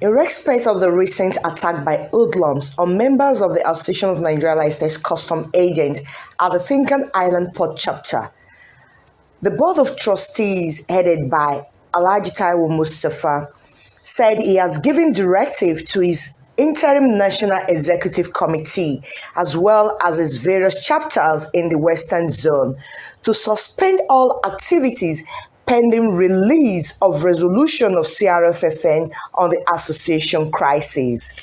In respect of the recent attack by hoodlums on members of the Association of Nigeria Licensed Custom Agents at the Tinkan Island Port Chapter, the Board of Trustees, headed by Alhaji Mustapha, said he has given directive to his interim National Executive Committee as well as its various chapters in the Western Zone to suspend all activities pending release of resolution of CRFFN on the association crisis.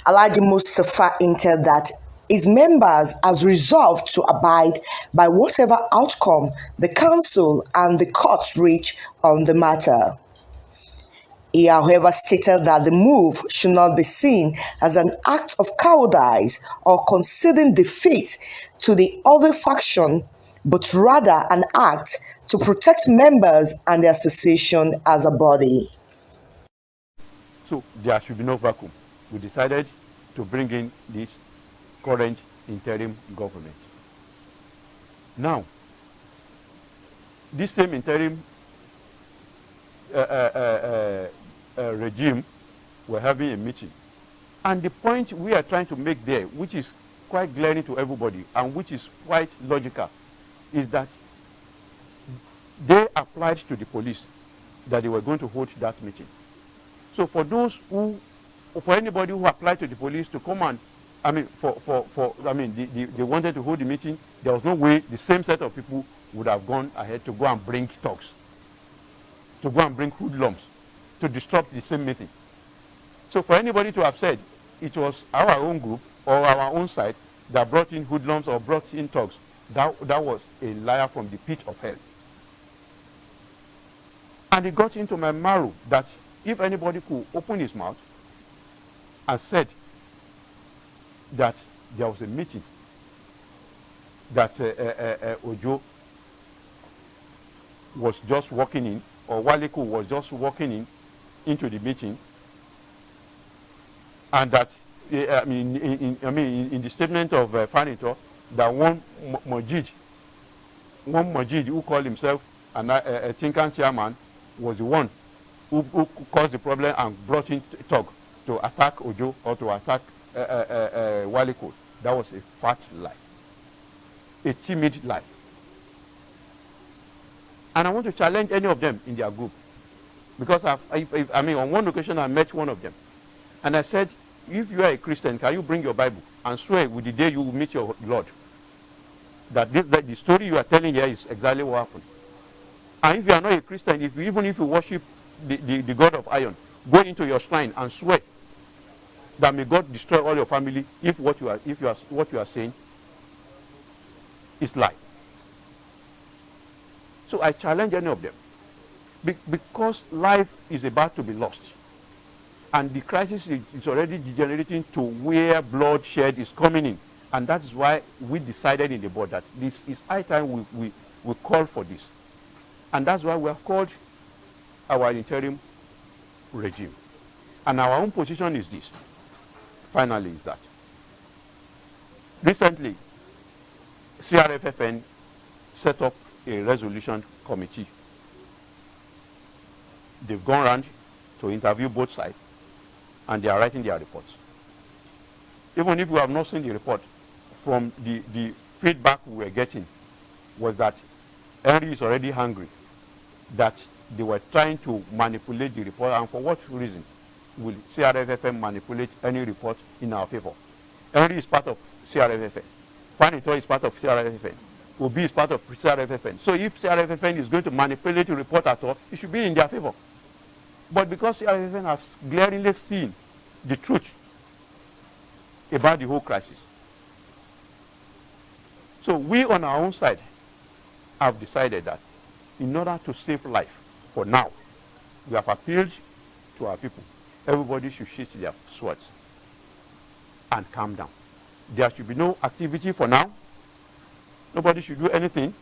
Alhaji Mustapha hinted that his members has resolved to abide by whatever outcome the council and the courts reach on the matter. He, however, stated that the move should not be seen as an act of cowardice or conceding defeat to the other faction, but rather an act to protect members and the association as a body. So there should be no vacuum. We decided to bring in this current interim government. Now, this same interim regime, we're having a meeting. And the point we are trying to make there, which is quite glaring to everybody and which is quite logical, is that they applied to the police that they were going to hold that meeting. So for those who, for anybody who applied to the police to come and, they wanted to hold the meeting, there was no way the same set of people would have gone ahead to go and bring thugs, to go and bring hoodlums, to disrupt the same meeting. So for anybody to have said it was our own group or our own side that brought in hoodlums or brought in thugs, that was a liar from the pit of hell. And it got into my marrow that if anybody could open his mouth and said that there was a meeting that Ojo was just walking in, or Waleku was just walking into the meeting, and that in the statement of Fanito, that one Majid who called himself a Tinkan chairman was the one who caused the problem and brought in Tog to attack Ojo or to attack Waleku. That was a fat lie, a timid lie. And I want to challenge any of them in their group. Because on one occasion I met one of them. And I said, if you are a Christian, can you bring your Bible and swear with the day you will meet your Lord that the story you are telling here is exactly what happened? And if you are not a Christian, even if you worship the God of iron, go into your shrine and swear that may God destroy all your family if what you are saying is lie. So I challenge any of them. Because life is about to be lost. And the crisis is already degenerating to where bloodshed is coming in. And that is why we decided in the board that this is high time we call for this. And that's why we have called our interim regime. And our own position is this. Finally, is that recently, CRFFN set up a resolution committee. They've gone around to interview both sides, and they are writing their reports. Even if we have not seen the report, from the feedback we were getting was that Henry is already hungry, that they were trying to manipulate the report, and for what reason will CRFFN manipulate any report in our favor? Henry is part of CRFFN. Fanito is part of CRFFN. Obi is part of CRFFN. So if CRFFN is going to manipulate the report at all, it should be in their favor. But because CRFFN has glaringly seen the truth about the whole crisis, so we on our own side have decided that in order to save life for now, we have appealed to our people. Everybody should sheath their swords and calm down. There should be no activity for now. Nobody should do anything,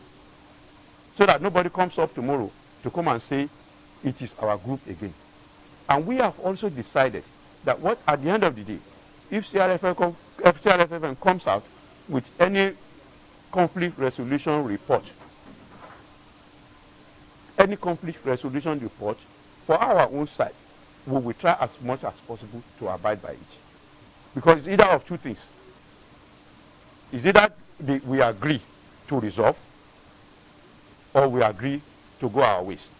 so that nobody comes up tomorrow to come and say it is our group again. And we have also decided that at the end of the day, if CRFFN comes out with any conflict resolution report, for our own side, we will try as much as possible to abide by it. Because it's either of two things. It's either we agree to resolve, or we agree to go our ways.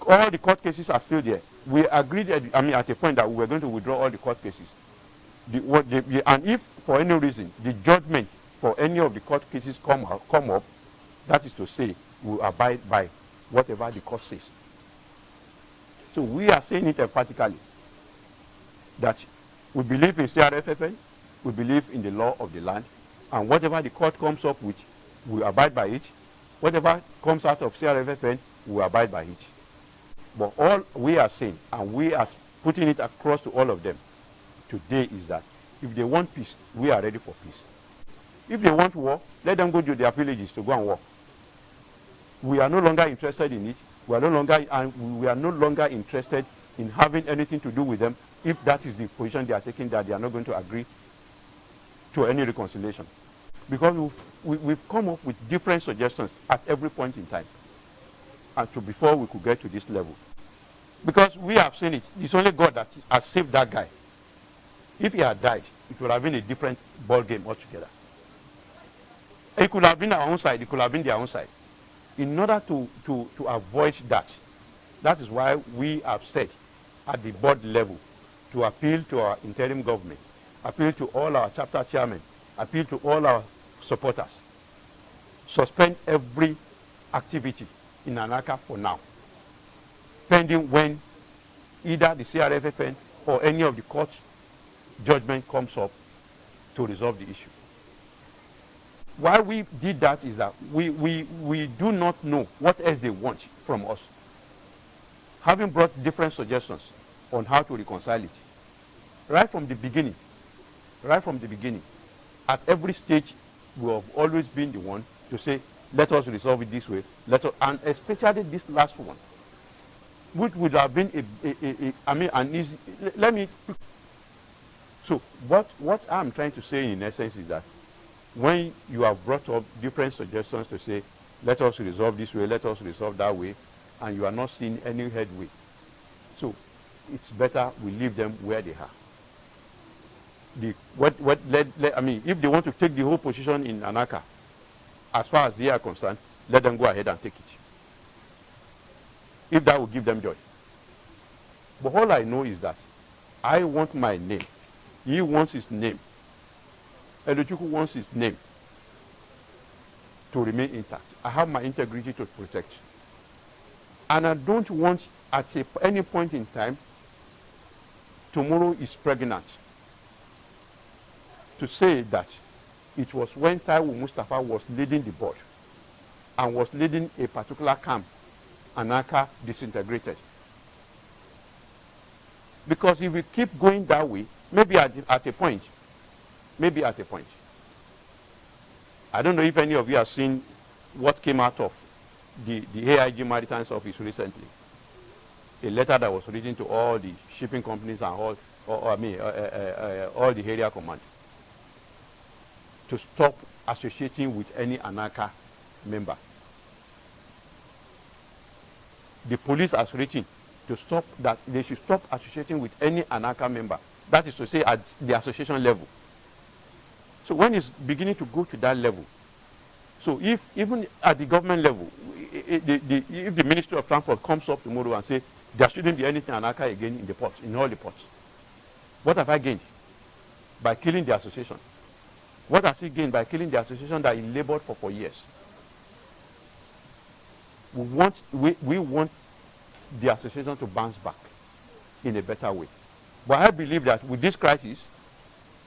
All the court cases are still there. We agreed at a point that we were going to withdraw all the court cases. And if for any reason the judgment for any of the court cases come up, that is to say, we abide by whatever the court says. So we are saying it emphatically that we believe in CRFFN, we believe in the law of the land, and whatever the court comes up with, we abide by it. Whatever comes out of CRFFN, we abide by it. But all we are saying, and we are putting it across to all of them today, is that if they want peace, we are ready for peace. If they want war, let them go to their villages to go and war. We are no longer interested in it. We are no longer interested in having anything to do with them if that is the position they are taking, that they are not going to agree to any reconciliation. Because we've come up with different suggestions at every point in time, and before we could get to this level. Because we have seen it. It's only God that has saved that guy. If he had died, it would have been a different ball game altogether. It could have been our own side. It could have been their own side. In order to avoid that, that is why we have said at the board level to appeal to our interim government, appeal to all our chapter chairmen, appeal to all our supporters, suspend every activity in Anaka for now, pending when either the CRFFN or any of the court judgment comes up to resolve the issue. Why we did that is that we do not know what else they want from us. Having brought different suggestions on how to reconcile it, right from the beginning, at every stage, we have always been the one to say, let us resolve it this way, and especially this last one, which would have been an easy, so what I'm trying to say in essence is that when you have brought up different suggestions to say, let us resolve this way, let us resolve that way, and you are not seeing any headway, so it's better we leave them where they are. If they want to take the whole position in Anaka, as far as they are concerned, let them go ahead and take it, if that will give them joy. But all I know is that I want my name. He wants his name. Elochukwu wants his name to remain intact. I have my integrity to protect. And I don't want at any point in time, tomorrow is pregnant, to say that it was when Taiwo Mustapha was leading the board and was leading a particular camp, Anaka disintegrated. Because if we keep going that way, maybe at a point, I don't know if any of you have seen what came out of the AIG Maritime's office recently. A letter that was written to all the shipping companies and all the area command to stop associating with any Anaka member. The police has written to stop that they should stop associating with any Anaka member. That is to say, at the association level. So when it's beginning to go to that level, so if even at the government level, if the Ministry of Transport comes up tomorrow and say there shouldn't be anything Anaka again in the ports, in all the ports, what have I gained by killing the association? What has he gained by killing the association that he labored for years? We want the association to bounce back in a better way. But I believe that with this crisis,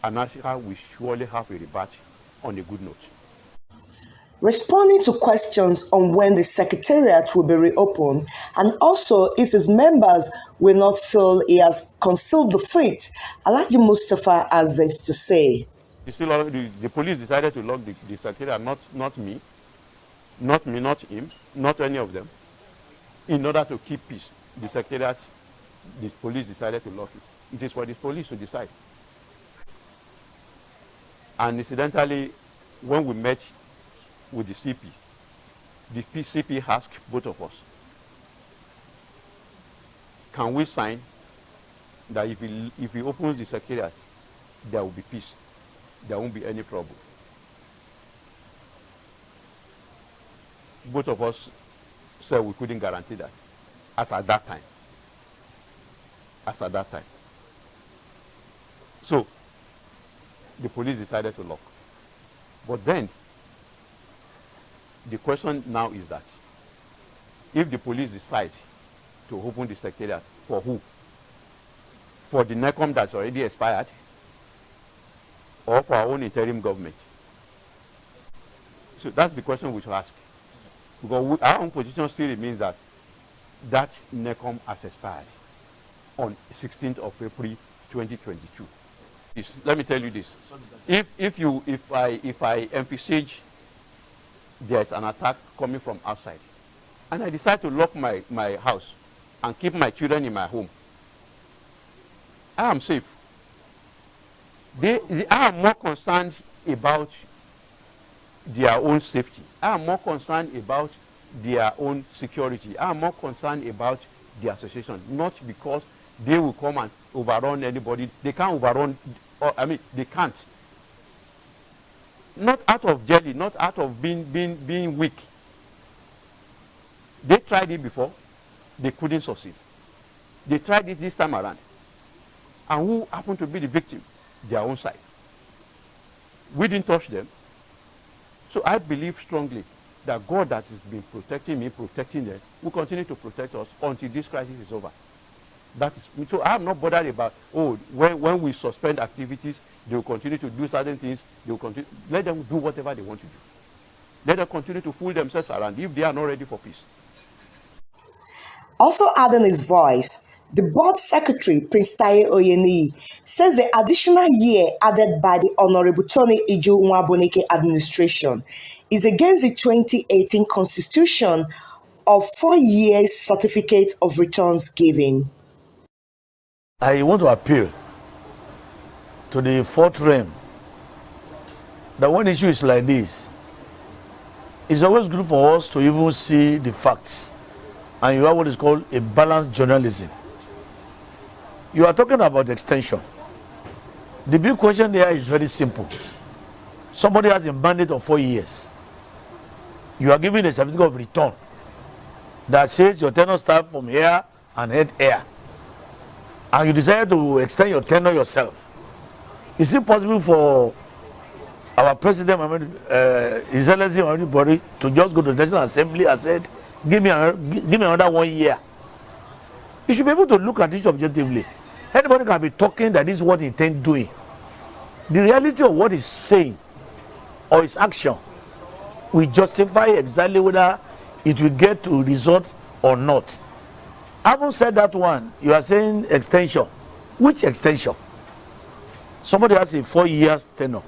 Anaka will surely have a rebirth on a good note. Responding to questions on when the secretariat will be reopened and also if his members will not feel he has concealed the fate, Alhaji Mustapha has this to say. The police decided to lock the secretariat, not me, not him, not any of them. In order to keep peace, the secretariat, the police decided to lock it. It is for the police to decide. And incidentally, when we met with the CP asked both of us, can we sign that if he opens the secretariat, there will be peace, there won't be any trouble? Both of us said we couldn't guarantee that, as at that time. So the police decided to lock. But then the question now is that if the police decide to open the secretariat, for who? For the NECOM that's already expired, or for our own interim government? So that's the question we should ask. Because our own position still remains that that NECOM has expired on 16th of April 2022. Let me tell you this. If I envisage there's an attack coming from outside, and I decide to lock my house and keep my children in my home, I am safe. They are more concerned about their own safety. I am more concerned about their own security. I am more concerned about the association, not because they will come and overrun anybody. They can't overrun, they can't. Not out of jelly, not out of being weak. They tried it before, they couldn't succeed. They tried it this time around. And who happened to be the victim? Their own side. We didn't touch them. So I believe strongly that God that has been protecting me, protecting them, will continue to protect us until this crisis is over. That is, so I'm not bothered about, when we suspend activities, they will continue to do certain things. They will continue. Let them do whatever they want to do. Let them continue to fool themselves around if they are not ready for peace. Also adding his voice, the board secretary, Prince Taye Oyeni, says the additional year added by the Honorable Tony Ijo Nwaboneke administration is against the 2018 constitution of 4 years certificate of returns giving. I want to appeal to the fourth realm that when issue is like this, it's always good for us to even see the facts, and you have what is called a balanced journalism. You are talking about extension. The big question there is very simple. Somebody has a mandate of 4 years. You are given a certificate of return that says your tenure starts from here and head here, and you decide to extend your tenure yourself. Is it possible for our president, His Excellency, or anybody, to just go to the National Assembly and said, give me another 1 year? You should be able to look at this objectively. Anybody can be talking that this is what he intends doing. The reality of what he's saying or his action will justify exactly whether it will get to result or not. Having said that one, you are saying extension. Which extension? Somebody has a 4 years tenure,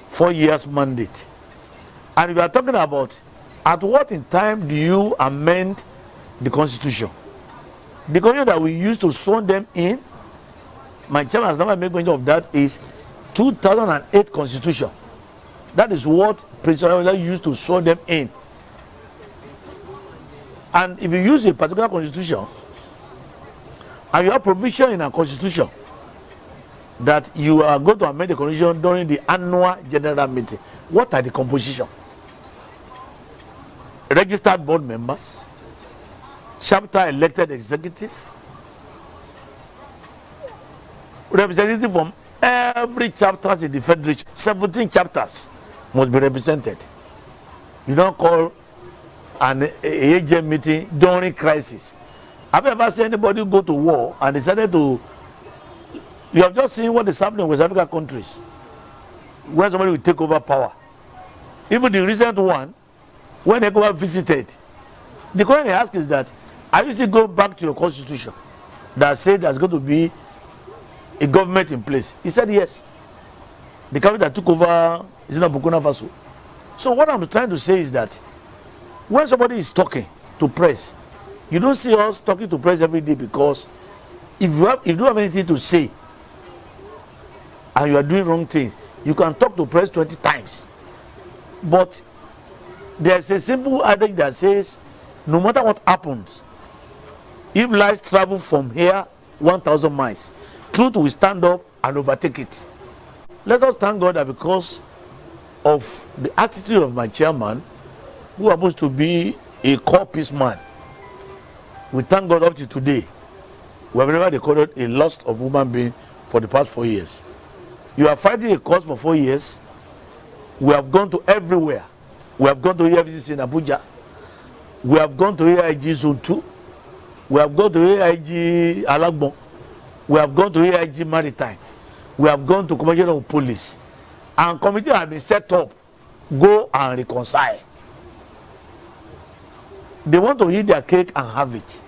4 years mandate. And we are talking about at what in time do you amend the constitution? The constitution that we used to sworn them in, my chairman has never made mention of that, is 2008 constitution. That is what President Lola used to sworn them in. And if you use a particular constitution, and you have provision in a constitution that you are going to amend the constitution during the annual general meeting, what are the composition? Registered board members, chapter elected executive, representative from every chapters in the federation. 17 chapters must be represented. You don't call an AGM meeting during crisis. Have you ever seen anybody go to war and decided to? You have just seen what is happening in West African countries, where somebody will take over power. Even the recent one, when ECOWAS visited, the question they ask is that, are you still go back to your constitution that said there's going to be a government in place? He said yes. The government that took over is not Burkina Faso. So what I'm trying to say is that when somebody is talking to press, you don't see us talking to press every day, because if you don't have anything to say and you are doing wrong things, you can talk to press 20 times. But there's a simple adage that says, no matter what happens, If light travel from here 1,000 miles, truth will stand up and overtake it. Let us thank God that because of the attitude of my chairman, who happens to be a core peace man, we thank God up to today. We have never recorded a loss of human being for the past 4 years. You are fighting a cause for 4 years. We have gone to everywhere. We have gone to EFCC in Abuja. We have gone to AIG Zone 2. We have gone to AIG Alagbon. We have gone to AIG Maritime. We have gone to Commissioner of Police. And committee has been set up. Go and reconcile. They want to eat their cake and have it.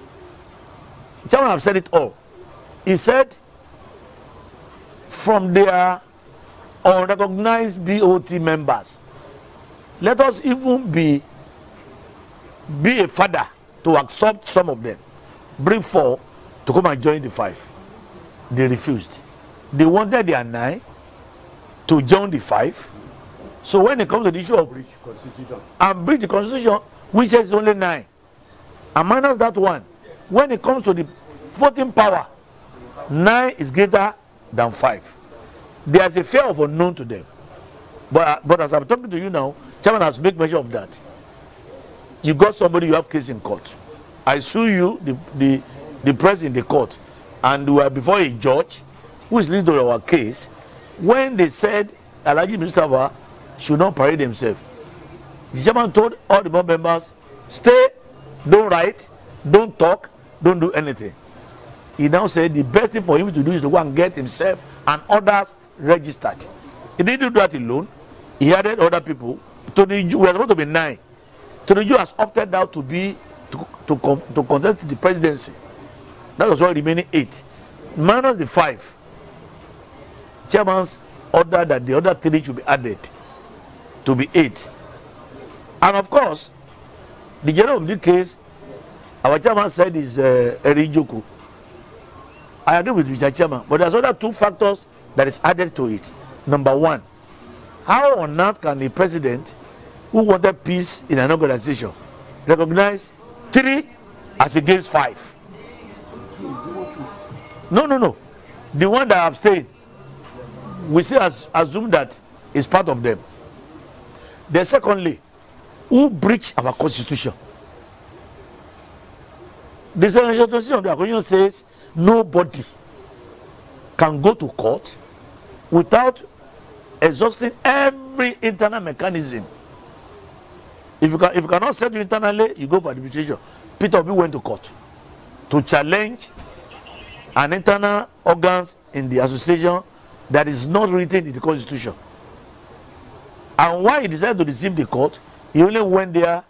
Chairman have said it all. He said, from their unrecognized BOT members, let us even be a father to accept some of them. Bring 4 to come and join the 5. They refused. They wanted their 9 to join the 5. So when it comes to the issue of breach the constitution, which says only 9, and minus that 1, when it comes to the voting power, 9 is greater than 5. There is a fear of unknown to them. But as I'm talking to you now, Chairman has made mention of that. You got somebody, you have case in court. I sue you, the press in the court, and we are before a judge who is leading to our case. When they said Alhaji Mustapha should not parade himself, the chairman told all the board members, stay, don't write, don't talk, don't do anything. He now said the best thing for him to do is to go and get himself and others registered. He didn't do that alone. He added other people. To the Jew, we are supposed to be 9. To the Jew has opted out to be to contest the presidency. That was why remaining 8. Minus the 5. Chairman's order that the other 3 should be added to be 8. And of course, the general of the case, our chairman said is Erijoko. I agree with Mr. Chairman, but there's other 2 factors that is added to it. Number 1, how on earth can the president who wanted peace in an organization recognize 3 as against 5? No. The one that abstained, we still assume that is part of them. Then secondly, who breached our constitution? The Constitution of the Constitution says nobody can go to court without exhausting every internal mechanism. If you cannot settle internally, you go for arbitration. Peter Obi went to court to challenge an internal organs in the association that is not written in the constitution. And why he decided to deceive the court, he only went there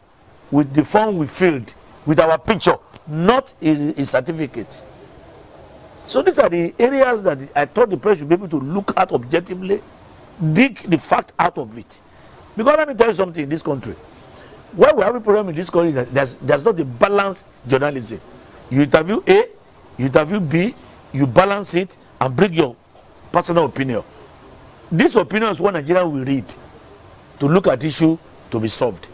with the form we filled with our picture, not a certificate. So these are the areas that I thought the press should be able to look at objectively, dig the fact out of it. Because let me tell you something in this country. Where we have a problem in this country is that there's not a balanced journalism. You interview A, you interview B, you balance it and bring your personal opinion. This opinion is what Nigeria will read to look at issue to be solved.